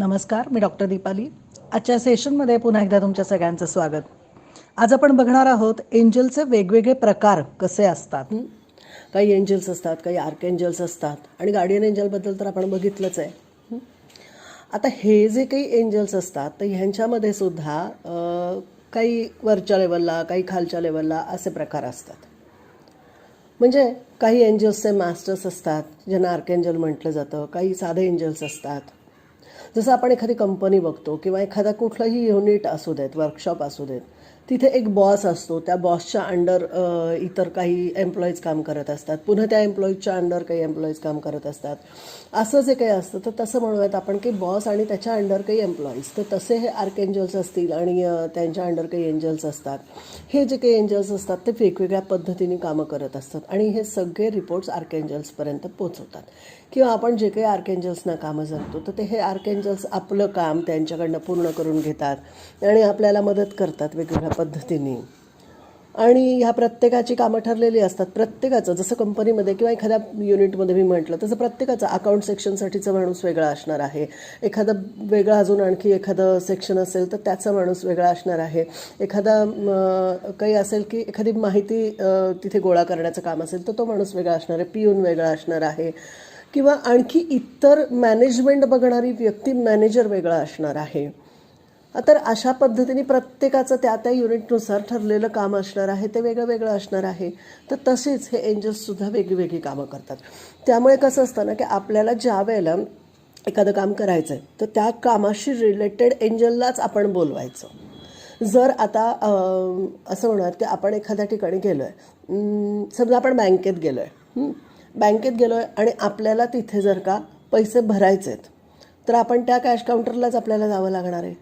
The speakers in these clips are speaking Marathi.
नमस्कार, मी डॉक्टर दीपाली. आजच्या सेशनमध्ये पुन्हा एकदा तुमच्या सगळ्यांचं स्वागत. आज आपण बघणार आहोत एंजलचे वेगवेगळे प्रकार कसे असतात. काही एंजल्स असतात, काही आर्कएंजल्स असतात आणि गार्डियन एंजलबद्दल तर आपण बघितलंच आहे. आता हे जे काही एंजल्स असतात तर ह्यांच्यामध्ये सुद्धा काही वरच्या लेवलला, काही खालच्या लेवलला असे प्रकार असतात. म्हणजे काही एंजल्सचे मास्टर्स असतात ज्यांना आर्कएंजल म्हटलं जातं, काही साधे एंजल्स असतात. जसं आपण एखादी कंपनी बघतो किंवा एखादा कुठलंही युनिट असू देत, वर्कशॉप असू देत, तिथे एक बॉस असतो. त्या बॉसच्या अंडर इतर काही एम्प्लॉईज काम करत असतात, पुन्हा त्या एम्प्लॉईजच्या अंडर काही एम्प्लॉईज काम करत असतात. असं जे काही असतं तर तसं म्हणूयात आपण की बॉस आणि त्याच्या अंडर काही एम्प्लॉईज, तर तसे हे आर्कएंजल्स असतील आणि त्यांच्या अंडर काही एंजल्स असतात. हे जे काही एंजल्स असतात ते वेगवेगळ्या पद्धतीने कामं करत असतात आणि हे सगळे रिपोर्ट्स आर्कएंजल्सपर्यंत पोचवतात. किंवा आपण जे काही आर्कएंजल्सना कामं सांगतो तर ते हे आर्कएंजल्स आपलं काम त्यांच्याकडनं पूर्ण करून घेतात आणि आपल्याला मदत करतात वेगवेगळ्या पद्धतीने. आणि ह्या प्रत्येकाची कामं ठरलेली असतात. प्रत्येकाचं जसं कंपनीमध्ये किंवा एखाद्या युनिटमध्ये मी म्हटलं तसं प्रत्येकाचं अकाउंट सेक्शनसाठीचा माणूस वेगळा असणार आहे. एखादं वेगळं अजून आणखी एखादं सेक्शन असेल तर त्याचा माणूस वेगळा असणार आहे. एखादा काही असेल की एखादी माहिती तिथे गोळा करण्याचं काम असेल तर तो माणूस वेगळा असणार आहे. पिऊन वेगळा असणार आहे. किंवा आणखी इतर मॅनेजमेंट बघणारी व्यक्ती मॅनेजर वेगळा असणार आहे. तर अशा पद्धतीने प्रत्येकाचं त्या त्या युनिटनुसार ठरलेलं काम असणार आहे, ते वेगळं वेगळं असणार आहे. तर तसेच हे एंजल्ससुद्धा वेगळी कामं करतात. त्यामुळे कसं असतं ना की आपल्याला ज्या वेळेला एखादं काम करायचं आहे तर त्या कामाशी रिलेटेड एंजललाच आपण बोलवायचं. जर आता असं म्हणूयात की आपण एखाद्या ठिकाणी गेलो आहे, समजा आपण बँकेत गेलो आहे, बँकेत गेलो आहे आणि आपल्याला तिथे जर का पैसे भरायचे आहेत तर आपण त्या कॅश काउंटरलाच आपल्याला जावं लागणार आहे.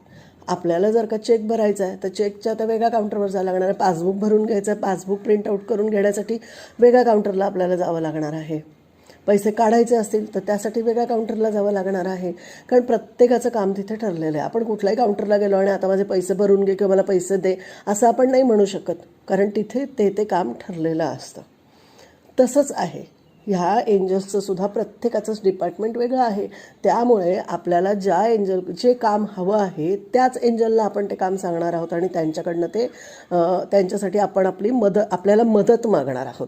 आपल्याला जर का चेक भरायचा आहे तर चेकच्या त्या वेगळ्या काउंटरवर जावं लागणार आहे. पासबुक भरून घ्यायचं आहे, पासबुक प्रिंटआउट करून घेण्यासाठी वेगळ्या काउंटरला आपल्याला जावं लागणार आहे. पैसे काढायचे असतील तर त्यासाठी वेगळ्या काउंटरला जावं लागणार आहे. कारण प्रत्येकाचं काम तिथे ठरलेलं आहे. आपण कुठल्याही काउंटरला गेलो आणि आता माझे पैसे भरून घे किंवा मला पैसे दे असं आपण नाही म्हणू शकत, कारण तिथे ते काम ठरलेलं असतं. तसंच आहे ह्या एंजल्सचं सुद्धा प्रत्येकाचंच डिपार्टमेंट वेगळं आहे. त्यामुळे आपल्याला ज्या एंजल जे काम हवं आहे त्याच एंजलला आपण ते काम सांगणार आहोत आणि त्यांच्याकडनं ते त्यांच्यासाठी आपण आपल्याला मदत मागणार आहोत.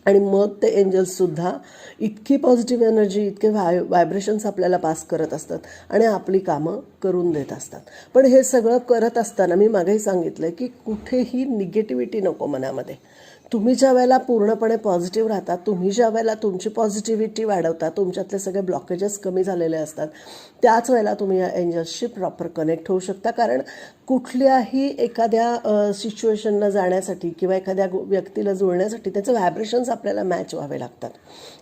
आणि मग ते एंजल्ससुद्धा इतकी पॉझिटिव्ह एनर्जी, इतके व्हायब्रेशन्स आपल्याला पास करत असतात आणि आपली कामं करून देत असतात. पण हे सगळं करत असताना मी मागेही सांगितलं की कुठेही निगेटिव्हिटी नको मनामध्ये. तुम्ही ज्या वेळेला पूर्णपणे पॉझिटिव्ह राहता, तुम्ही ज्या वेळेला तुमची पॉझिटिव्हिटी वाढवता, तुमच्यातले सगळे ब्लॉकेजेस कमी झालेले असतात, त्याच वेळेला तुम्ही या एंजल्सशी प्रॉपर कनेक्ट होऊ शकता. कारण कुठल्याही एखाद्या सिच्युएशनला जाण्यासाठी किंवा एखाद्या व्यक्तीला जुळण्यासाठी त्याचे व्हायब्रेशन्स आपल्याला मॅच व्हावे लागतात.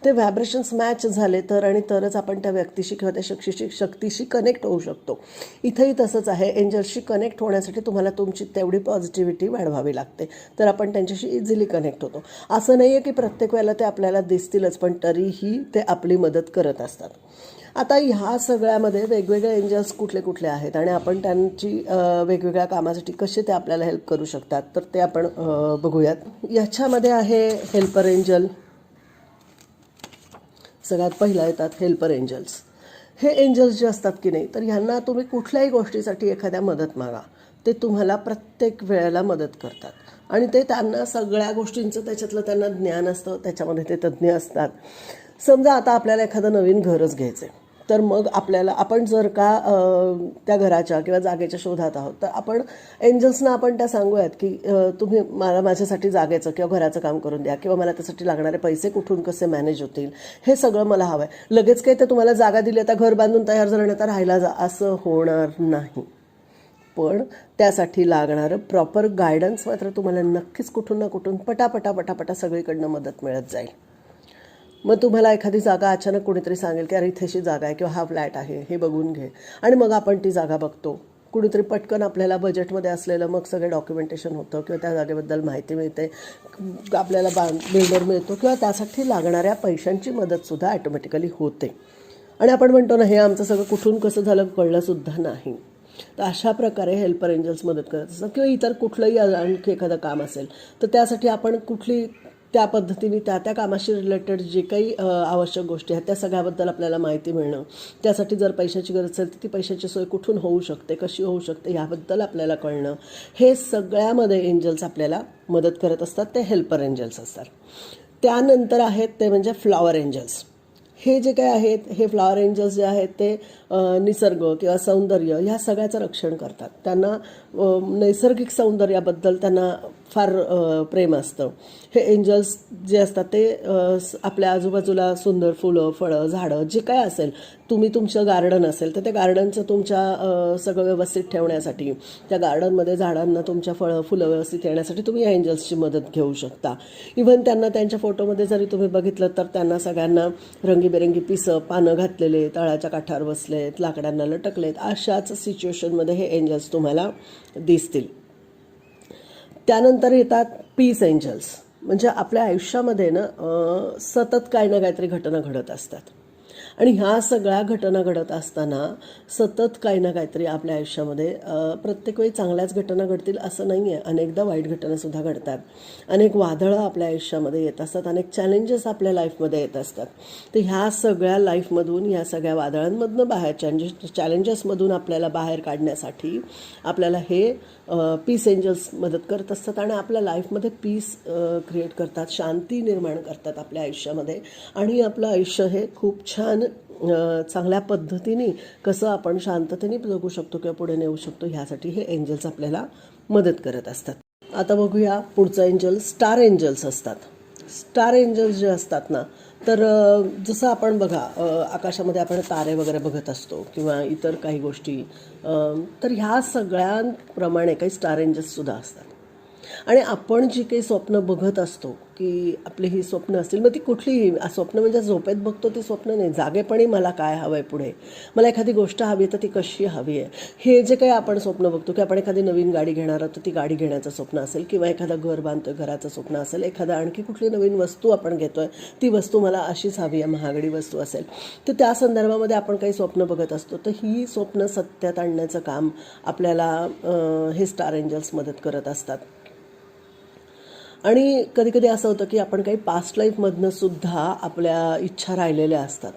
ते व्हायब्रेशन्स मॅच झाले तरच आपण त्या व्यक्तीशी किंवा त्या शक्तीशी कनेक्ट होऊ शकतो. इथंही तसंच आहे. एंजल्सशी कनेक्ट होण्यासाठी तुम्हाला तुमची तेवढी पॉझिटिव्हिटी वाढवावी लागते, तर आपण त्यांच्याशी इझिली कनेक्ट होतो. असं नाही आहे की प्रत्येक वेळेला ते आपल्याला दिसतीलच, पण तरीही ते आपली मदत करत असतात. आता ह्या सगळ्यामध्ये वेगवेगळे एंजल्स कुठले कुठले आहेत आणि आपण त्यांची वेगवेगळ्या कामासाठी कसे ते आपल्याला हेल्प करू शकतात तर ते आपण बघूयात. याच्यामध्ये आहे हेल्पर एंजल. सगळ्यात पहिला येतात हेल्पर एंजल्स. हे एंजल्स जे असतात की नाही तर ह्यांना तुम्ही कुठल्याही गोष्टीसाठी एखाद्या मदत मागा, ते तुम्हाला प्रत्येक वेळेला मदत करतात. आणि ते त्यांना सगळ्या गोष्टींचं त्याच्यातलं त्यांना ज्ञान असतं, त्याच्यामध्ये ते तज्ज्ञ असतात. समजा आता आपल्याला एखादं नवीन घरच घ्यायचं आहे, तर मग आपण जर का त्या घराच्या किंवा जागेच्या शोधात आहोत तर आपण एंजल्सना आपण त्या सांगूयात की तुम्ही माझ्यासाठी जागेचं किंवा घराचं काम करून द्या किंवा मला त्यासाठी लागणारे पैसे कुठून कसे मॅनेज होतील हे सगळं मला हवं आहे. लगेच काही तर तुम्हाला जागा दिली, आता घर बांधून तयार झालं आता राहायला जा असं होणार नाही. पण त्यासाठी लागणारं प्रॉपर गायडन्स मात्र तुम्हाला नक्कीच कुठून ना कुठून पटापटा सगळीकडनं मदत मिळत जाईल. मग तुम्हाला एखादी जागा अचानक कोणीतरी सांगेल की अरे इथेशी जागा आहे किंवा हा फ्लॅट आहे, हे बघून घे, आणि मग आपण ती जागा बघतो. कुणीतरी पटकन आपल्याला बजेटमध्ये असलेलं मग सगळं डॉक्युमेंटेशन होतं किंवा त्या जागेबद्दल माहिती मिळते, आपल्याला बिल्डर मिळतो किंवा त्यासाठी लागणाऱ्या पैशांची मदतसुद्धा ॲटोमॅटिकली होते. आणि आपण म्हणतो ना हे आमचं सगळं कुठून कसं झालं कळलंसुद्धा नाही. तर अशा प्रकारे हेल्पर एंजल्स मदत करत असतात. किंवा इतर कुठलंही आणखी एखादं काम असेल तर त्यासाठी आपण कुठली त्या पद्धतीने त्या कामाशी रिलेटेड जे काही आवश्यक गोष्टी आहेत त्या सगळ्याबद्दल आपल्याला माहिती मिळणं, त्यासाठी जर पैशाची गरज असेल तर ती पैशाची सोय कुठून होऊ शकते, कशी होऊ शकते ह्याबद्दल आपल्याला कळणं, हे सगळ्यामध्ये एंजल्स आपल्याला मदत करत असतात. ते हेल्पर एंजल्स असतात. त्यानंतर आहेत ते म्हणजे फ्लॉवर एंजल्स. हे जे काय आहेत, हे फ्लॉवर एंजल्स जे आहेत ते निसर्ग किंवा सौंदर्य ह्या सगळ्याचं रक्षण करतात. त्यांना नैसर्गिक सौंदर्याबद्दल त्यांना फार प्रेम असतं. हे एंजल्स जे असतात ते आपल्या आजूबाजूला सुंदर फुलं, फळं, झाडं जे काय असेल, तुम्ही तुमचं गार्डन असेल तर त्या गार्डनचं तुमच्या सगळं व्यवस्थित ठेवण्यासाठी, त्या गार्डनमध्ये झाडांना तुमच्या फुलं व्यवस्थित येण्यासाठी तुम्ही या एंजल्सची मदत घेऊ शकता. इव्हन त्यांना त्यांच्या फोटोमध्ये जरी तुम्ही बघितलं तर त्यांना सगळ्यांना रंगीबेरंगी पिसं, पानं घातलेले, तळाच्या काठावर बसलेत, लाकडांना लटकलेत, अशाच सिच्युएशनमध्ये हे एंजल्स तुम्हाला दिसतील. त्यानंतर येतात पीस एंजल्स. म्हणजे आपल्या आयुष्यामध्ये ना सतत काही ना काहीतरी घटना घडत असतात आणि ह्या सगळ्या घटना घडत असताना सतत काही ना काहीतरी आपल्या आयुष्यामध्ये प्रत्येक वेळी चांगल्याच घटना घडतील असं नाही आहे. अनेकदा वाईट घटनासुद्धा घडतात. अनेक वादळं आपल्या आयुष्यामध्ये येत असतात. अनेक चॅलेंजेस आपल्या लाईफमध्ये येत असतात. तर ह्या सगळ्या लाईफमधून, ह्या सगळ्या वादळांमधनं चॅलेंजेसमधून आपल्याला बाहेर काढण्यासाठी आपल्याला हे पीस एंजल्स मदत करत असतात आणि आपल्या लाईफमध्ये पीस क्रिएट करतात, शांती निर्माण करतात आपल्या आयुष्यामध्ये आणि आपलं आयुष्य हे खूप छान चांगल्या पद्धतीने कसं आपण शांततेने जगू शकतो किंवा पुढे नेऊ शकतो ह्यासाठी हे एंजल्स आपल्याला मदत करत असतात. आता बघूया पुढचं एंजल स्टार एंजल्स असतात. स्टार एंजल्स जे असतात ना, तर जसं आपण बघा आकाशामध्ये आपण तारे वगैरे बघत असतो किंवा इतर काही गोष्टी, तर ह्या सगळ्यांप्रमाणे काही स्टार एंजल्ससुद्धा असतात. आणि आपण जी काही स्वप्न बघत असतो की आपली ही स्वप्न असतील, मग ती कुठलीही स्वप्न म्हणजे झोपेत बघतो ती स्वप्न नाही, जागेपणी मला काय हवं आहे, पुढे मला एखादी गोष्ट हवी आहे तर ती कशी हवी आहे, हे जे काही आपण स्वप्न बघतो की आपण एखादी नवीन गाडी घेणार आहोत तर ती गाडी घेण्याचं स्वप्न असेल किंवा एखादं घर बांधतोय घराचं स्वप्न असेल, एखादा आणखी कुठली नवीन वस्तू आपण घेतोय, ती वस्तू मला अशीच हवी आहे, महागडी वस्तू असेल, तर त्या संदर्भामध्ये आपण काही स्वप्न बघत असतो. तर ही स्वप्न सत्यात आणण्याचं काम आपल्याला हे स्टार एंजल्स मदत करत असतात. आणि कधी कधी असं होतं की आपण काही पास्ट लाईफमधनं सुद्धा आपल्या इच्छा राहिलेल्या असतात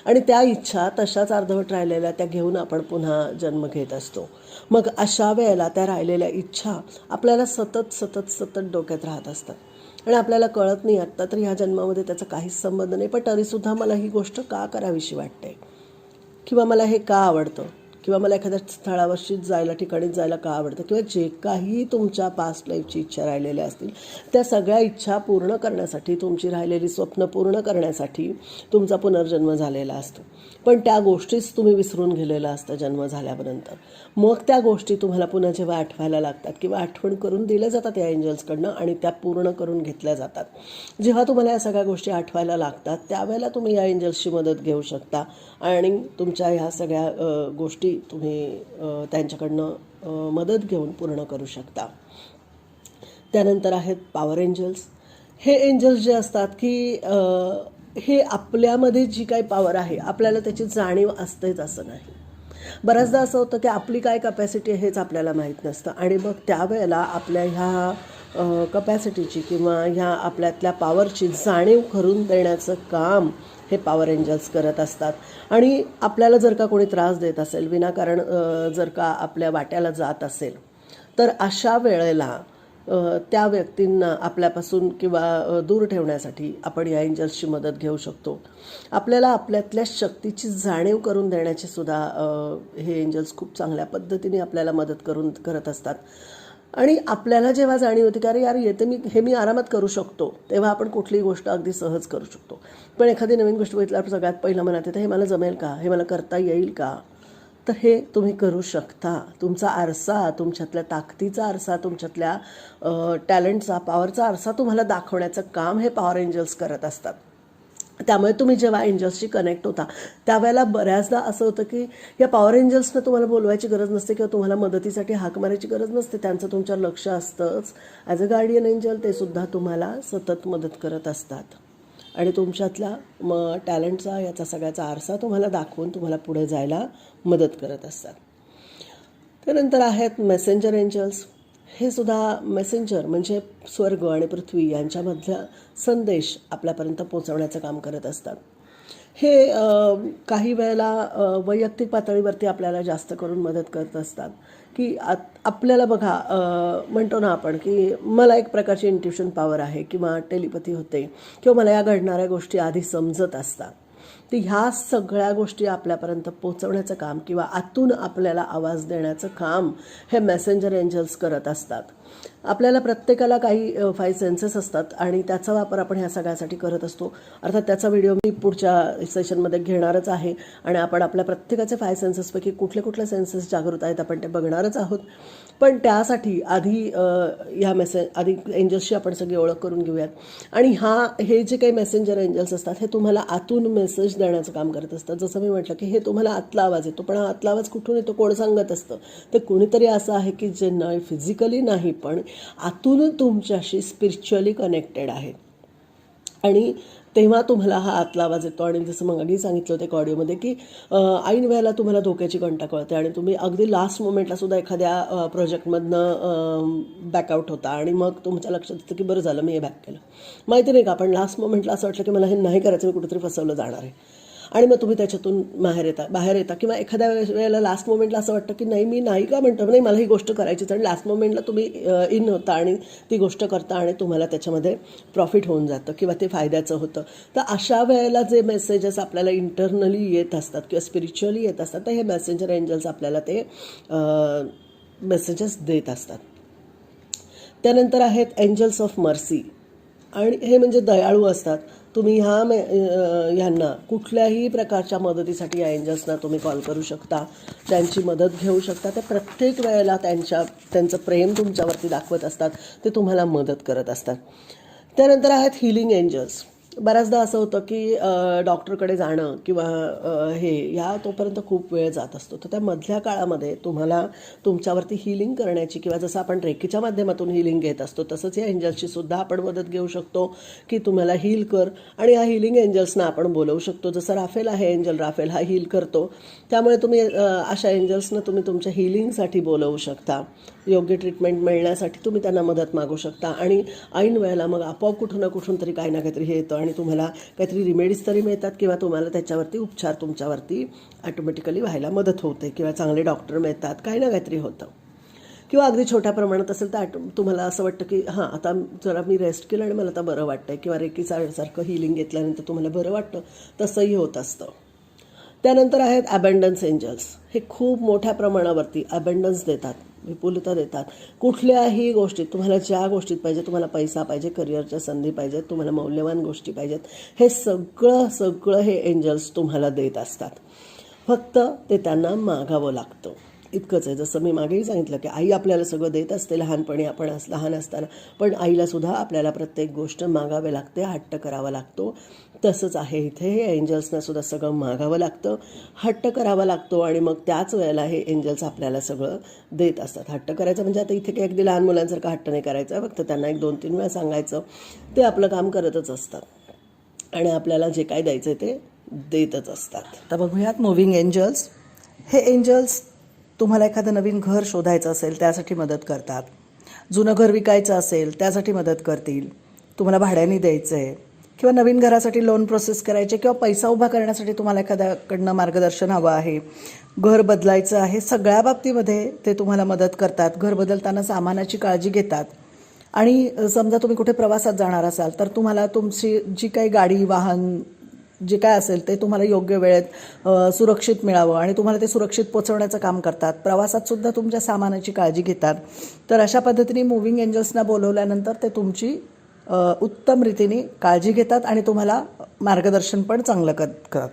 आणि त्या इच्छा तशाच अर्धवट राहिलेल्या त्या घेऊन आपण पुन्हा जन्म घेत असतो. मग अशा वेळेला त्या राहिलेल्या इच्छा आपल्याला सतत सतत सतत डोक्यात राहत असतात आणि आपल्याला कळत नाही आत्ता तर ह्या जन्मामध्ये त्याचा काहीच संबंध नाही, पण तरीसुद्धा मला ही गोष्ट का करावीशी वाटते किंवा मला हे का आवडतं किंवा मला एखाद्या स्थळावरशी ठिकाणी जायला का आवडतं किंवा जे काही तुमच्या पास्ट लाईफची इच्छा राहिलेल्या असतील त्या सगळ्या इच्छा पूर्ण करण्यासाठी, तुमची राहिलेली स्वप्न पूर्ण करण्यासाठी तुमचा पुनर्जन्म झालेला असतो. पण त्या गोष्टीच तुम्ही विसरून गेलेला असतं जन्म झाल्यानंतर. मग त्या गोष्टी तुम्हाला पुन्हा जेव्हा आठवायला लागतात किंवा आठवण करून दिल्या जातात या एंजल्सकडनं आणि त्या पूर्ण करून घेतल्या जातात, जेव्हा तुम्हाला या सगळ्या गोष्टी आठवायला लागतात त्यावेळेला तुम्ही या एंजल्सची मदत घेऊ शकता आणि तुमच्या ह्या सगळ्या गोष्टी तुम्ही त्यांच्याकडनं मदत घेऊन पूर्ण करू शकता. त्यानंतर आहेत पॉवर एंजल्स. हे एंजल्स जे असतात की हे आपल्यामध्ये जी काही पॉवर आहे आपल्याला त्याची जाणीव असतेच असं नाही. बऱ्याचदा असं होतं की आपली काय कपॅसिटी आहे हेच आपल्याला माहीत नसतं आणि मग त्यावेळेला आपल्या ह्या कपॅसिटीची किंवा ह्या आपल्यातल्या पॉवरची जाणीव करून देण्याचं काम हे पॉवर एंजल्स करत असतात. आणि आपल्याला जर का कोणी त्रास देत असेल, विनाकारण जर का आपल्या वाट्याला जात असेल, तर अशा वेळेला त्या व्यक्तींना आपल्यापासून किंवा दूर ठेवण्यासाठी आपण या एंजल्सची मदत घेऊ शकतो. आपल्याला आपल्यातल्या शक्तीची जाणीव करून देण्याची सुद्धा हे एंजल्स खूप चांगल्या पद्धतीने आपल्याला मदत करत असतात. आणि आपल्याला जेव्हा जाणीव होती की अरे यार हे मी आरामात करू शकतो, तेव्हा आपण कुठलीही गोष्ट अगदी सहज करू शकतो. पण एखादी नवीन गोष्ट बघितल्यावर सगळ्यात पहिलं मनात येतं हे मला जमेल का, हे मला करता येईल का, तर हे तुम्ही करू शकता. तुमचा आरसा, तुमच्यातल्या ताकदीचा आरसा, तुमच्यातल्या टॅलेंटचा, पॉवरचा आरसा तुम्हाला दाखवण्याचं काम हे पॉवर एंजल्स करत असतात. त्यामुळे तुम्ही जेव्हा एंजल्सशी कनेक्ट होता त्यावेळेला बऱ्याचदा असं होतं की या पॉवर एंजल्सनं तुम्हाला बोलवायची गरज नसते किंवा तुम्हाला मदतीसाठी हाक मारायची गरज नसते. त्यांचं तुमच्यावर लक्ष असतंच. ॲज अ गार्डियन एंजल ते सुद्धा तुम्हाला सतत मदत करत असतात आणि तुमच्यातला टॅलेंटचा याचा सगळ्याचा आरसा तुम्हाला दाखवून तुम्हाला पुढे जायला मदत करत असतात. त्यानंतर आहेत मेसेंजर एंजल्स. हे सुद्धा मेसेंजर म्हणजे स्वर्ग आणि पृथ्वी यांच्यामधला संदेश आपल्यापर्यंत पोहोचवण्याचं काम करत असतात. हे काही वेळेला वैयक्तिक पातळीवरती आपल्याला जास्त करून मदत करत असतात, की आपल्याला बघा म्हणतो ना आपण की मला एक प्रकारची इंट्युशन पॉवर आहे किंवा टेलिपॅथी होते किंवा मला या घडणाऱ्या गोष्टी आधी समजत असतात. तर ह्या सगळ्या गोष्टी आपल्यापर्यंत पोचवण्याचं काम किंवा आतून आपल्याला आवाज देण्याचं काम हे मेसेंजर एंजल्स करत असतात. आपल्याला प्रत्येकाला काही 5 सेन्सेस असतात आणि त्याचा वापर आपण ह्या सगळ्यासाठी करत असतो. अर्थात त्याचा व्हिडिओ मी पुढच्या सेशनमध्ये घेणारच आहे आणि आपण आपल्या प्रत्येकाचे 5 सेन्सेसपैकी कुठले कुठले सेन्सेस जागृत आहेत आपण ते बघणारच आहोत. पण त्यासाठी आधी आधी एंजल्सची आपण सगळी ओळख करून घेऊयात. आणि हे जे काही मेसेंजर एंजल्स असतात हे तुम्हाला आतून मेसेज देण्याचं काम करत असतात. जसं मी म्हटलं की हे तुम्हाला आतला आवाज येतो, पण हा आतला आवाज कुठून येतो कोण सांगत असतं? तर कोणीतरी असं आहे की जे नाही फिजिकली नाही पण आतून तुमच्याशी स्पिरिच्युअली कनेक्टेड आहे आणि तेव्हा तुम्हाला हा आतला आवाज येतो. आणि जसं मग आधी सांगितलं होतं एका ऑडिओमध्ये की ऐन वेळेला तुम्हाला धोक्याची घंटा कळते आणि तुम्ही अगदी लास्ट मोमेंटला सुद्धा एखाद्या प्रोजेक्टमधनं बॅकआउट होता आणि मग तुमच्या लक्षात येतं की बरं झालं मी हे बॅक केलं. माहिती नाही का आपण लास्ट मोमेंटला असं वाटलं की मला हे नाही करायचं, मी कुठेतरी फसवलं जाणार आहे आणि मग तुम्ही त्याच्यातून बाहेर येता किंवा एखाद्या वेळेला लास्ट मोमेंटला असं वाटतं की नाही मी नाही का म्हणतो नाही मला ही गोष्ट करायचीच आणि लास्ट मोमेंटला तुम्ही इन होता आणि ती गोष्ट करता आणि तुम्हाला त्याच्यामध्ये प्रॉफिट होऊन जातं किंवा ते फायद्याचं होतं. तर अशा वेळेला जे मेसेजेस आपल्याला इंटरनली येत असतात किंवा स्पिरिच्युअली येत असतात तर हे मेसेंजर एंजल्स आपल्याला ते मेसेजेस देत असतात. त्यानंतर आहेत एंजल्स ऑफ मर्सी आणि हे म्हणजे दयाळू असतात. तुम्ही ह्यांना कुठल्याही प्रकारच्या मदतीसाठी या एंजल्सना तुम्ही कॉल करू शकता, त्यांची मदत घेऊ शकता. ते प्रत्येक वेळेला त्यांचं प्रेम तुमच्यावरती दाखवत असतात, ते तुम्हाला मदत करत असतात. त्यानंतर आहेत हिलिंग एंजल्स. बऱ्याचदा असं होतं की डॉक्टरकडे जाणं किंवा तोपर्यंत खूप वेळ जात असतो. तर त्या मधल्या काळामध्ये तुम्हाला तुमच्यावरती हिलिंग करण्याची किंवा जसं आपण रेकीच्या माध्यमातून हिलिंग घेत असतो तसंच या एंजल्सची सुद्धा आपण मदत घेऊ शकतो की तुम्हाला हील कर. आणि ह्या हिलिंग एंजल्सना आपण बोलवू शकतो. जसं राफेल आहे एंजल, राफेल हा हील करतो, त्यामुळे तुम्ही अशा एंजल्सना तुम्ही तुमच्या हिलिंगसाठी बोलवू शकता. योग्य ट्रीटमेंट मिळण्यासाठी तुम्ही त्यांना मदत मागू शकता आणि ऐन वेळेला मग आपोआप कुठून ना कुठून तरी काही ना काहीतरी हे येतं आणि तुम्हाला काहीतरी रिमेडीज तरी मिळतात किंवा तुम्हाला त्याच्यावरती उपचार तुमच्यावरती ऑटोमॅटिकली व्हायला मदत होते किंवा चांगले डॉक्टर मिळतात, काही ना काहीतरी होतं. किंवा अगदी छोट्या प्रमाणात असेल तर तुम्हाला असं वाटतं की हां आता जरा मी रेस्ट केलं आणि मला आता बरं वाटतं आहे किंवा रेकीसारखं हिलिंग घेतल्यानंतर तुम्हाला बरं वाटतं, तसंही होत असतं. त्यानंतर आहेत अबंडन्स एंजल्स. हे खूप मोठ्या प्रमाणावरती अबंडन्स देतात, विपुलता देतात. कुठल्याही गोष्टीत तुम्हाला ज्या गोष्टीत पाहिजे, तुम्हाला पैसा पाहिजे, करिअरच्या संधी पाहिजेत, तुम्हाला मौल्यवान गोष्टी पाहिजेत, हे सगळं हे एंजल्स तुम्हाला देत असतात. फक्त ते त्यांना मागावं लागतं, इतकंच आहे. जसं मी मागेही सांगितलं की आई आपल्याला सगळं देत असते लहानपणी, आपण लहान असताना, पण आईलासुद्धा आपल्याला प्रत्येक गोष्ट मागावे लागते, हट्ट करावा लागतो. तसंच आहे इथे, हे एंजल्सना सुद्धा सगळं मागावं लागतं, हट्ट करावा लागतो आणि मग त्याच वेळेला हे एंजल्स आपल्याला सगळं देत असतात. हट्ट करायचं म्हणजे आता इथे काही अगदी लहान मुलांसारखं हट्ट नाही करायचं, फक्त त्यांना 1-2-3 वेळा सांगायचं, ते आपलं काम करतच असतात आणि आपल्याला जे काय द्यायचं ते देतच असतात. आता बघूयात मूव्हिंग एंजल्स. हे एंजल्स तुम्हाला एखादं नवीन घर शोधायचं असेल त्यासाठी मदत करतात, जुनं घर विकायचं असेल त्यासाठी मदत करतील, तुम्हाला भाड्याने द्यायचं आहे किंवा नवीन घरासाठी लोन प्रोसेस करायचे किंवा पैसा उभा करण्यासाठी तुम्हाला एखाद्याकडनं मार्गदर्शन हवं आहे, घर बदलायचं आहे, सगळ्या बाबतीमध्ये ते तुम्हाला मदत करतात. घर बदलताना सामानाची काळजी घेतात आणि समजा तुम्ही कुठे प्रवासात जाणार असाल तर तुम्हाला तुमची जी काही गाडी वाहन जे काय असेल ते तुम्हाला योग्य वेळेत सुरक्षित मिळावं आणि तुम्हाला ते सुरक्षित पोचवण्याचं काम करतात. प्रवासात सुद्धा तुमच्या सामानाची काळजी घेतात. तर अशा पद्धतीने मूव्हिंग एंजल्सना बोलवल्यानंतर ते तुमची उत्तम रीतीने काळजी घेतात आणि तुम्हाला मार्गदर्शन पण चांगलं करतात.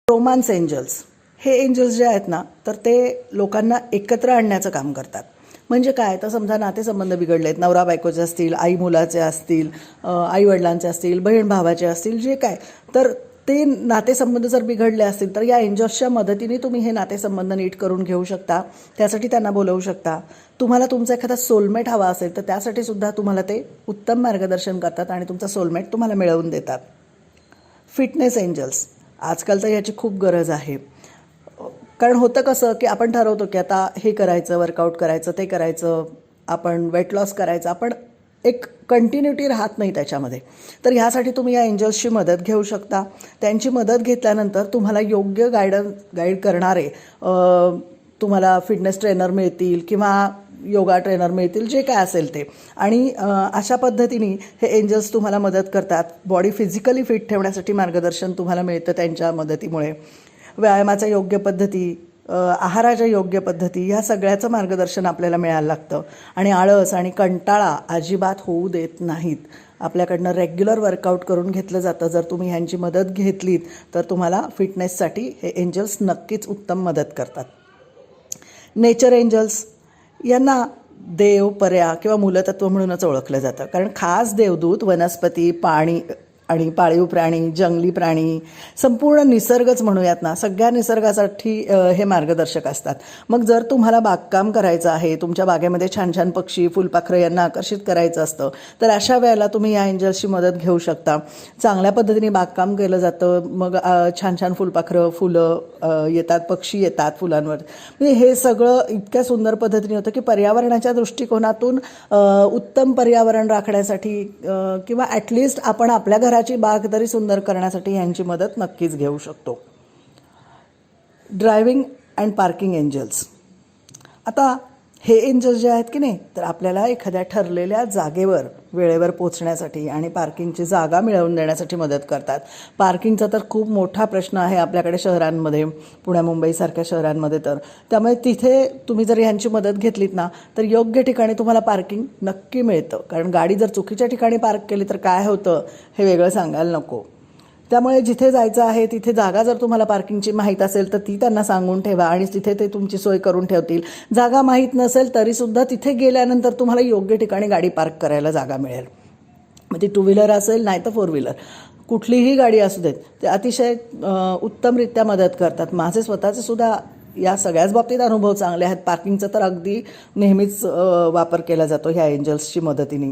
Romance angels. हे एंजल्स जे आहेत ना तर ते लोकांना एकत्र आणण्याचं काम करतात. म्हणजे काय, तर समजा नातेसंबंध बिघडलेत, नवरा बायकोचे असतील, आई मुलाचे असतील, आई वडिलांचे असतील, बहीण भावाचे असतील, जे काय, तर ते नातेसंबंध जर बिघडले असतील तर या एंजल्सच्या मदतीने तुम्ही हे नातेसंबंध नीट करून घेऊ शकता. त्यासाठी त्यांना बोलवू शकता. तुम्हाला तुमचा एखादा सोलमेट हवा असेल तर त्यासाठी सुद्धा तुम्हाला ते उत्तम मार्गदर्शन करतात आणि तुमचा सोलमेट तुम्हाला मिळवून देतात. Fitness angels. आजकाल तर याची खूप गरज आहे. कारण होतं कसं की आपण ठरवतो की आता हे करायचं, वर्कआउट करायचं, ते करायचं, आपण वेट लॉस करायचा, आपण एक कंटिन्युटी राहत नाही त्याच्यामध्ये. तर ह्यासाठी तुम्ही या एंजल्सची मदत घेऊ शकता. त्यांची मदत घेतल्यानंतर तुम्हाला योग्य गाईड करणारे तुम्हाला फिटनेस ट्रेनर मिळतील किंवा योगा ट्रेनर मिळतील, जे काय असेल ते. आणि अशा पद्धतीने हे एंजल्स तुम्हाला मदत करतात. बॉडी फिजिकली फिट ठेवण्यासाठी मार्गदर्शन तुम्हाला मिळतं त्यांच्या मदतीमुळे. व्यायामाच्या योग्य पद्धती, आहाराच्या योग्य पद्धती, ह्या सगळ्याचं मार्गदर्शन आपल्याला मिळायला लागतं. आणि आळस आणि कंटाळा अजिबात होऊ देत नाहीत. आपल्याकडनं रेग्युलर वर्कआउट करून घेतलं जातं. जर तुम्ही ह्यांची मदत घेतलीत तर तुम्हाला फिटनेससाठी हे एंजल्स नक्कीच उत्तम मदत करतात. नेचर एंजल्स यांना देव, पर्या किंवा मूलतत्व म्हणूनच ओळखलं जातं. कारण खास देवदूत वनस्पती, पाणी आणि पाळीव प्राणी, जंगली प्राणी, संपूर्ण निसर्गच म्हणूयात ना, सगळ्या निसर्गासाठी हे मार्गदर्शक असतात. मग जर तुम्हाला बागकाम करायचं आहे, तुमच्या बागेमध्ये छान छान पक्षी, फुलपाखरं यांना आकर्षित करायचं असतं, तर अशा वेळेला तुम्ही या एंजल्सची मदत घेऊ शकता. चांगल्या पद्धतीने बागकाम केलं जातं. मग छान छान फुलपाखरं, फुलं येतात, पक्षी येतात फुलांवर. म्हणजे हे सगळं इतक्या सुंदर पद्धतीने होतं की पर्यावरणाच्या दृष्टिकोनातून उत्तम पर्यावरण राखण्यासाठी किंवा ॲटलिस्ट आपण आपल्या घराची बाग तरी सुंदर करण्यासाठी यांची मदत नक्कीच घेऊ शकतो. Driving and parking angels. आता हे एंजल्स जे आहेत की नाही, तर आपल्याला एखाद्या ठरलेल्या जागेवर वेळेवर पोहोचण्यासाठी आणि पार्किंगची जागा मिळवून देण्यासाठी मदत करतात. पार्किंगचा तर खूप मोठा प्रश्न आहे आपल्याकडे शहरांमध्ये, पुण्या मुंबईसारख्या शहरांमध्ये. तर त्यामुळे तिथे तुम्ही जर ह्यांची मदत घेतलीत ना, तर योग्य ठिकाणी तुम्हाला पार्किंग नक्की मिळतं. कारण गाडी जर चुकीच्या ठिकाणी पार्क केली तर काय होतं हे वेगळं सांगायला नको. त्यामुळे जिथे जायचं आहे तिथे जागा जर तुम्हाला पार्किंगची माहीत असेल तर ती त्यांना सांगून ठेवा आणि तिथे ते तुमची सोय करून ठेवतील. जागा माहीत नसेल तरीसुद्धा तिथे गेल्यानंतर तुम्हाला योग्य ठिकाणी गाडी पार्क करायला जागा मिळेल. मग ती टू व्हीलर असेल नाही तर फोर व्हीलर, कुठलीही गाडी असू देत, ते अतिशय उत्तमरित्या मदत करतात. माझे स्वतःचे सुद्धा या सगळ्याच बाबतीत अनुभव चांगले आहेत. पार्किंगचा तर अगदी नेहमीच वापर केला जातो ह्या एंजल्सची मदतीने.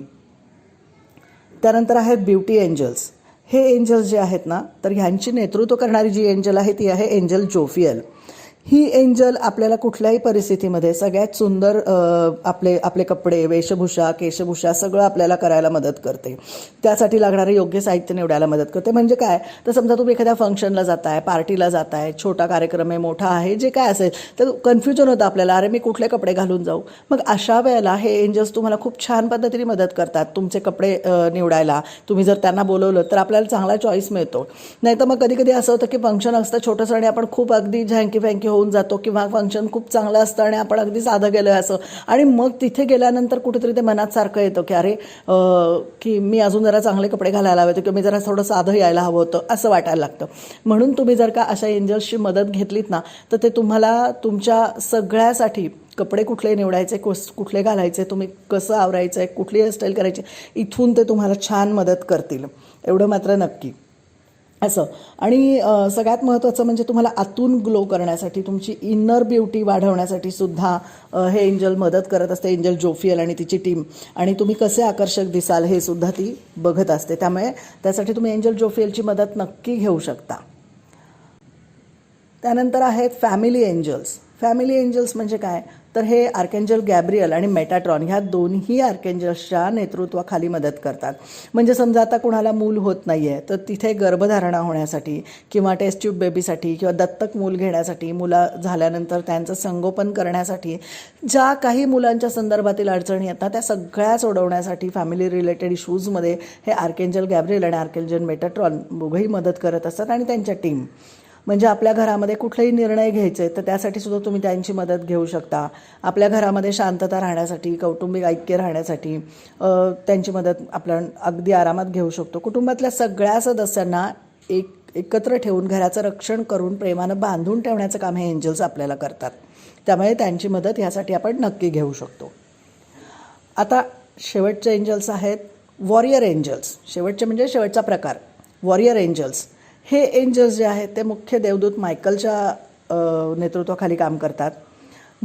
त्यानंतर आहेत ब्युटी एंजल्स. हे एंजल्स जे आहेत ना, तर ह्यांची नेतृत्व करणारी जी एंजल आहे ती आहे एंजल जोफियल. ही एंजल आपल्याला कुठल्याही परिस्थितीमध्ये सगळ्यात सुंदर आपले कपडे, वेशभूषा, केशभूषा सगळं आपल्याला करायला मदत करते. त्यासाठी लागणारे योग्य साहित्य निवडायला मदत करते. म्हणजे काय, तर समजा तुम्ही एखाद्या फंक्शनला जाताय, पार्टीला जाताय, छोटा कार्यक्रम आहे, मोठा आहे, जे काय असेल, तर कन्फ्युजन होतं आपल्याला, अरे मी कुठले कपडे घालून जाऊ. मग अशा वेळेला हे एंजल्स तुम्हाला खूप छान पद्धतीने मदत करतात तुमचे कपडे निवडायला. तुम्ही जर त्यांना बोलवलं तर आपल्याला चांगला चॉईस मिळतो. नाही तर मग कधी कधी असं होतं की फंक्शन असतं छोटंसं आणि आपण खूप अगदी झँकी फँकी होऊन जातो, किंवा फंक्शन खूप चांगलं असतं आणि आपण अगदी साधं गेलो आहे असं, आणि मग तिथे गेल्यानंतर कुठेतरी ते मनात सारखं येतं की अरे की मी अजून जरा चांगले कपडे घालायला हवे होते किंवा मी जरा थोडं साधं यायला हवं होतं असं वाटायला लागतं. म्हणून तुम्ही जर का अशा एंजल्सची मदत घेतलीत ना, तर ते तुम्हाला तुमच्या सगळ्यासाठी कपडे कुठले निवडायचे, कुठले घालायचे, तुम्ही कसं आवरायचं आहे, कुठली हेअरस्टाईल करायची, इथून ते तुम्हाला छान मदत करतील, एवढं मात्र नक्की. असं. आणि सगळ्यात महत्त्वाचं म्हणजे तुम्हाला आतून ग्लो करण्यासाठी, तुमची इनर ब्युटी वाढवण्यासाठी सुद्धा हे एंजल मदत करत असते, एंजल जोफियल आणि तिची टीम. आणि तुम्ही कसे आकर्षक दिसाल हे सुद्धा ती बघत असते. त्यामुळे त्यासाठी तुम्ही एंजल जोफियलची मदत नक्की घेऊ शकता. त्यानंतर आहेत फॅमिली एंजल्स. फॅमिली एंजल्स म्हणजे काय, तर हे आर्केंजल गॅब्रियल आणि मेटाट्रॉन ह्या दोन्ही आर्केंजल्सच्या नेतृत्वाखाली मदत करतात. म्हणजे समजा आता कुणाला मूल होत नाही आहे, तर तिथे गर्भधारणा होण्यासाठी किंवा टेस्ट ट्यूब बेबीसाठी किंवा दत्तक मूल घेण्यासाठी, मुला झाल्यानंतर त्यांचं संगोपन करण्यासाठी, ज्या काही मुलांच्या संदर्भातील अडचणी येतात त्या सगळ्या सोडवण्यासाठी फॅमिली रिलेटेड इश्यूजमध्ये हे आर्केंजल गॅब्रियल आणि आर्केंजल मेटाट्रॉन दोघंही मदत करत असतात आणि त्यांच्या टीम. म्हणजे आपल्या घरामध्ये कुठलेही निर्णय घ्यायचे तर त्यासाठी सुद्धा तुम्ही त्यांची मदत घेऊ शकता. आपल्या घरामध्ये शांतता राहण्यासाठी, कौटुंबिक ऐक्य राहण्यासाठी त्यांची मदत आपण अगदी आरामात घेऊ शकतो. कुटुंबातल्या सगळ्या सदस्यांना एकत्र ठेवून घराचं रक्षण करून प्रेमानं बांधून ठेवण्याचं काम हे एंजल्स आपल्याला करतात. त्यामुळे त्यांची मदत ह्यासाठी आपण नक्की घेऊ शकतो. आता शेवटचे एंजल्स आहेत वॉरियर एंजल्स. शेवटचे म्हणजे शेवटचा प्रकार वॉरियर एंजल्स. हे एंजल्स जे आहेत ते मुख्य देवदूत मायकलच्या नेतृत्वाखाली काम करतात.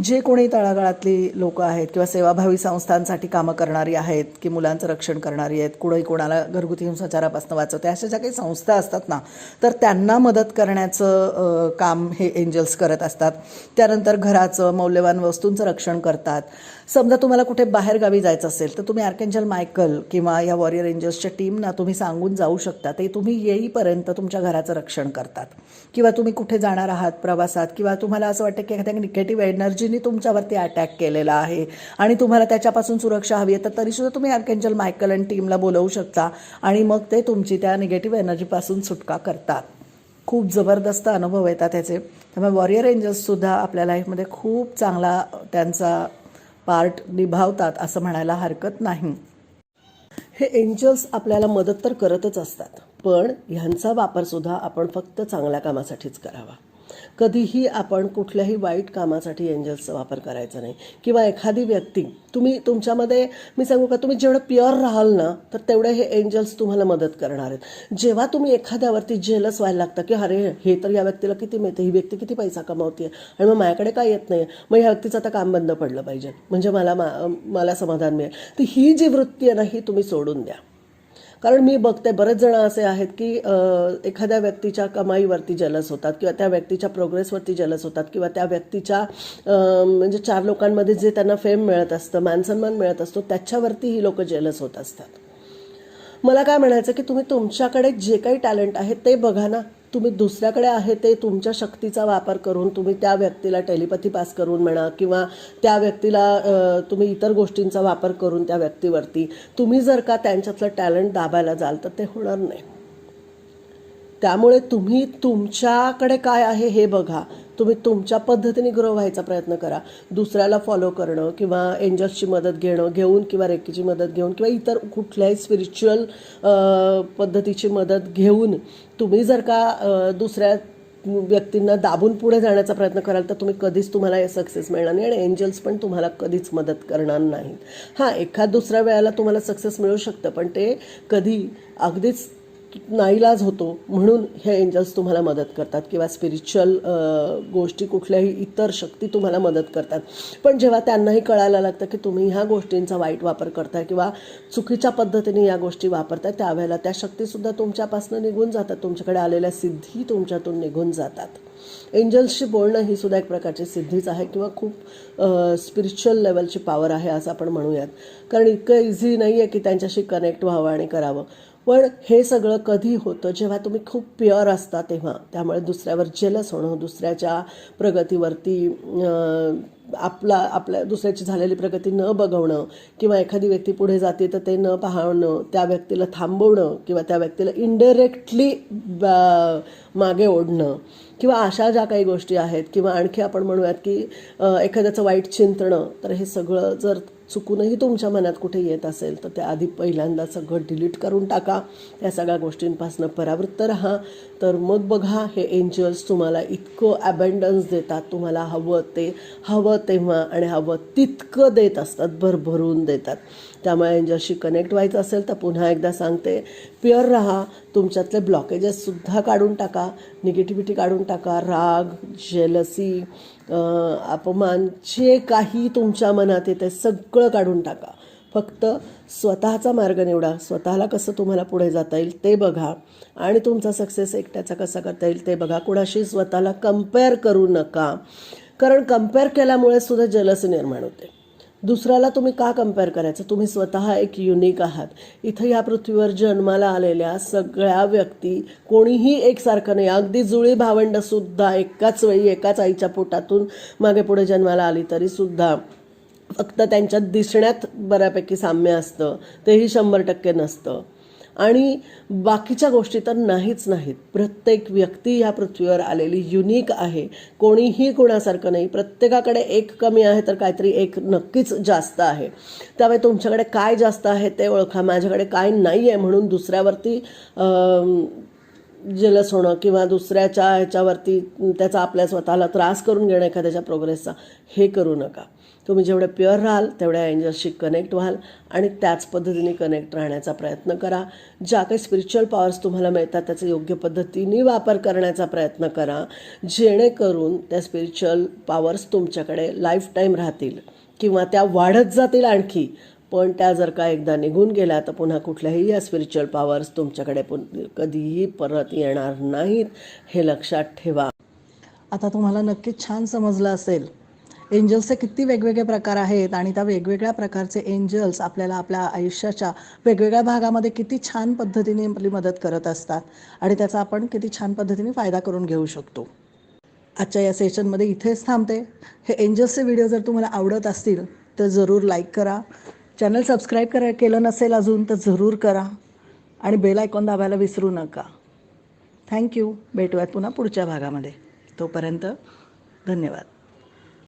जे कोणी तळागाळातली लोक आहेत किंवा सेवाभावी संस्थांसाठी कामं करणारी आहेत, की मुलांचं रक्षण करणारी आहेत, कोणाला घरगुती हिंसाचारापासून वाचवते, अशा ज्या काही संस्था असतात ना, तर त्यांना मदत करण्याचं काम हे एंजल्स करत असतात. त्यानंतर घराचं, मौल्यवान वस्तूंचं रक्षण करतात. समजा तुम्हाला कुठे बाहेरगावी जायचं असेल तर तुम्ही आर्कॅन्जल मायकल किंवा या वॉरियर एंजल्सच्या टीमना तुम्ही सांगून जाऊ शकता. ते तुम्ही येईपर्यंत तुमच्या घराचं रक्षण करतात. किंवा तुम्ही कुठे जाणार आहात प्रवासात किंवा तुम्हाला असं वाटतं की एखाद्या निगेटिव्ह एनर्जीनी तुमच्यावरती अटॅक केलेला आहे आणि तुम्हाला त्याच्यापासून सुरक्षा हवी आहे, तर तरीसुद्धा तुम्ही आर्कॅन्जल मायकल आणि टीमला बोलवू शकता आणि मग ते तुमची त्या निगेटिव्ह एनर्जीपासून सुटका करतात. खूप जबरदस्त अनुभव येतात त्याचे. त्यामुळे वॉरियर एंजल्ससुद्धा आपल्या लाईफमध्ये खूप चांगला त्यांचा पार्ट निभावतात असं म्हणायला हरकत नाही. हे एंजल्स आपल्याला मदत तर करतच असतात, पण ह्यांचा वापरसुद्धा आपण फक्त चांगल्या कामासाठीच करावा. कधीही आपण कुठल्याही वाईट कामासाठी एंजल्सचा वापर करायचा नाही. किंवा एखादी व्यक्ती तुमच्यामध्ये मी सांगू का, तुम्ही जेवढं प्युअर राहाल ना तर तेवढे हे एंजल्स तुम्हाला मदत करणार आहेत. जेव्हा तुम्ही एखाद्यावरती जेलस व्हायला लागता की अरे हे तर या व्यक्तीला किती मिळते, ही व्यक्ती किती पैसा कमावते आणि मग माझ्याकडे काय येत नाही, मग ह्या व्यक्तीचं आता काम बंद पडलं पाहिजे म्हणजे मला समाधान मिळेल. तर ही जी वृत्ती आहे ना ही तुम्ही सोडून द्या. कारण मी बघते बरेच जण असे आहेत की एखाद्या व्यक्तीच्या कमाईवरती जलस होतात किंवा त्या व्यक्तीच्या प्रोग्रेसवरती जलस होतात किंवा त्या व्यक्तीच्या म्हणजे 4 लोकांमध्ये जे त्यांना फेम मिळत असतं, मानसन्मान मिळत असतो, त्याच्यावरती ही लोक जेलस होत असतात. मला काय म्हणायचं की तुम्ही तुमच्याकडे जे काही टॅलेंट आहे ते बघा ना. तुम्ही दुसऱ्याकडे आहे ते तुमच्या शक्तीचा वापर करून तुम्ही त्या व्यक्तीला टेलिपॅथी पास करून म्हणा किंवा त्या व्यक्तीला तुम्ही इतर गोष्टींचा वापर करून त्या व्यक्तीवरती तुम्ही जर का त्यांच्यातलं टॅलेंट दाबायला जाल तर ते होणार नाही. त्यामुळे तुम्ही तुमच्याकडे काय आहे हे बघा. तुम्ही तुमच्या पद्धतीने ग्रो व्हायचा प्रयत्न करा. दुसऱ्याला फॉलो करणं किंवा एंजल्सची मदत घेऊन किंवा रेकीची मदत घेऊन किंवा इतर कुठल्याही स्पिरिच्युअल पद्धतीची मदत घेऊन तुम्ही जर का दुसऱ्या व्यक्तींना दाबून पुढे जाण्याचा प्रयत्न कराल तर तुम्हाला सक्सेस मिळणार नाही आणि एंजल्स पण तुम्हाला कधीच मदत करणार नाहीत. हां, एखाद दुसऱ्या वेळेला तुम्हाला सक्सेस मिळू शकतं, पण ते कधी अगदीच नाईलाज होतो म्हणून हे एंजल्स तुम्हाला मदत करतात किंवा स्पिरिच्युअल गोष्टी कुठल्याही इतर शक्ती तुम्हाला मदत करतात. पण जेव्हा त्यांनाही कळायला लागतं की तुम्ही ह्या गोष्टींचा वाईट वापर करताय किंवा चुकीच्या पद्धतीने या गोष्टी वापरताय, त्यावेळेला त्या शक्तीसुद्धा तुमच्यापासून निघून जातात. तुमच्याकडे आलेल्या सिद्धी तुमच्यातून निघून जातात. एंजल्सशी बोलणं ही सुद्धा एक प्रकारची सिद्धीच आहे किंवा खूप स्पिरिच्युअल लेवलची पॉवर आहे असं आपण म्हणूयात. कारण इतकं इझी नाही आहे की त्यांच्याशी कनेक्ट व्हावं आणि करावं. पण हे सगळं कधी होतं जेव्हा तुम्ही खूप प्युअर असता तेव्हा. त्यामुळे दुसऱ्यावर जेलस होणं, दुसऱ्याच्या प्रगतीवरती आपल्या दुसऱ्याची झालेली प्रगती न बघवणं किंवा एखादी व्यक्ती पुढे जाते तर ते न पाहणं, त्या व्यक्तीला थांबवणं किंवा त्या व्यक्तीला इनडायरेक्टली मागे ओढणं किंवा अशा ज्या काही गोष्टी आहेत किंवा आणखी आपण म्हणूयात की एखाद्याचं वाईट चिंतणं, तर हे सगळं जर चुकूनही तुमच्या मनात कुठे येत असेल तर त्या आधी पहिल्यांदा सगळं डिलीट करून टाका. त्या सगळ्या गोष्टींपासून परावृत्त राहा. तर मग बघा हे एंजल्स तुम्हाला इतकं अबंडन्स देतात. तुम्हाला हवं तेव्हा आणि हवं तितकं देत असतात, भरभरून देतात. त्यामुळे एंजल्सशी कनेक्ट व्हायचं असेल तर पुन्हा एकदा सांगते, प्युअर राहा. तुमच्यातले ब्लॉकेजेससुद्धा काढून टाका, निगेटिव्हिटी काढून टाका, राग, जेलसी, अपमान, जे काही तुमच्या मनात येते सगळं काढून टाका. फक्त स्वतःचा मार्ग निवडा. स्वतःला कसं तुम्हाला पुढे जाता येईल ते बघा आणि तुमचा सक्सेस एकट्याचा कसा करता येईल ते बघा. कुणाशी स्वतःला कम्पेअर करू नका, कारण कम्पेअर केल्यामुळे सुद्धा जेलसी निर्माण होते. दुसऱ्याला तुम्ही का कम्पेअर करायचं? तुम्ही स्वतः एक युनिक आहात. इथं ह्या पृथ्वीवर जन्माला आलेल्या सगळ्या व्यक्ती कोणीही एकसारखं नाही. अगदी जुळी भावंडंसुद्धा एकाच वेळी एकाच आईच्या पोटातून मागे पुढे जन्माला आली तरीसुद्धा फक्त त्यांच्यात दिसण्यात बऱ्यापैकी साम्य असतं, तेही 100% नसतं. आणि बाकीच्या गोष्टी तर नाहीच नाहीत. प्रत्येक व्यक्ती ह्या पृथ्वीवर आलेली युनिक आहे. कोणीही कोणासारखं नाही. प्रत्येकाकडे एक कमी आहे तर काहीतरी एक नक्कीच जास्त आहे. त्यामुळे तुमच्याकडे काय जास्त आहे ते ओळखा. माझ्याकडे काय नाही आहे म्हणून दुसऱ्यावरती जेलस होणं किंवा दुसऱ्याच्या ह्याच्यावरती त्याचा आपल्या स्वतःला त्रास करून घेणं एखाद्याच्या प्रोग्रेसचा, हे करू नका. तुम्ही जेवढे प्युअर राहाल तेवढ्या एंजल्सशी कनेक्ट व्हाल आणि त्याच पद्धतीने कनेक्ट राहण्याचा प्रयत्न करा. ज्या काही स्पिरिच्युअल पॉवर्स तुम्हाला मिळतात त्याचा योग्य पद्धतीने वापर करण्याचा प्रयत्न करा, जेणेकरून त्या स्पिरिच्युअल पॉवर्स तुमच्याकडे लाईफ टाईम राहतील किंवा त्या वाढत जातील आणखी. पण त्या जर का एकदा निघून गेल्या तर पुन्हा कुठल्याही या स्पिरिच्युअल पॉवर्स तुमच्याकडे कधीही परत येणार नाहीत, हे लक्षात ठेवा. आता तुम्हाला नक्कीच छान समजलं असेल एंजल्सचे किती वेगवेगळे प्रकार आहेत आणि त्या वेगवेगळ्या प्रकारचे एंजल्स आपल्याला आपल्या आयुष्याच्या वेगवेगळ्या भागामध्ये किती छान पद्धतीने आपली मदत करत असतात आणि त्याचा आपण किती छान पद्धतीने फायदा करून घेऊ शकतो. आजच्या या सेशनमध्ये इथेच थांबते. हे एंजल्सचे व्हिडिओ जर तुम्हाला आवडत असतील तर जरूर लाईक करा. चॅनल सबस्क्राईब केलं नसेल अजून तर जरूर करा आणि बेल आयकॉन दाबायला विसरू नका. थँक्यू. भेटूयात पुन्हा पुढच्या भागामध्ये. तोपर्यंत धन्यवाद.